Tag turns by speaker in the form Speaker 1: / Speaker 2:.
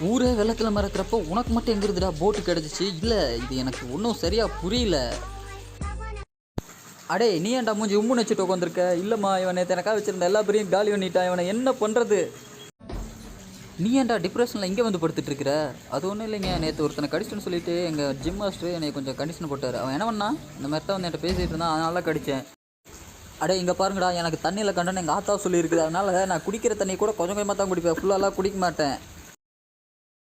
Speaker 1: ஊரே வெள்ளத்தில் மறக்கிறப்போ உனக்கு மட்டும் எங்கே இருந்துடா போட்டு கிடச்சிச்சு? இல்லை, இது எனக்கு ஒன்றும் சரியாக புரியல. அடே, நீ ஏன்டா மூஞ்சி உம்முன்னு வச்சுட்டு உட்காந்துருக்க? இல்லைம்மா, இவன் நேற்று எனக்காக வச்சுருந்த எல்லா பேரையும் காலி பண்ணிட்டான். இவனை என்ன பண்ணுறது? நீ ஏன்டா டிப்ரெஷனில் இங்கே வந்து படுத்துட்டு இருக்கிற? அது ஒன்றும் இல்லைங்க, நேற்று ஒருத்தனை கடிச்சுன்னு சொல்லிட்டு எங்கள் ஜிம் மாஸ்டர் என்னை கொஞ்சம் கண்டிஷன் போட்டார். அவன் என்ன பண்ணான், இந்த மாதிரி தான் வந்து என்கிட்ட பேசிகிட்டு இருந்தான், அதனால கடித்தேன். அடே இங்கே பாருங்கடா, எனக்கு தண்ணியில் கண்டன எங்கள் ஆத்தா சொல்லியிருக்குது. அதனால் நான் குடிக்கிற தண்ணி கூட கொஞ்சம் கொஞ்சமாக தான் குடிப்பேன், ஃபுல்லாலாம் குடிக்க மாட்டேன்.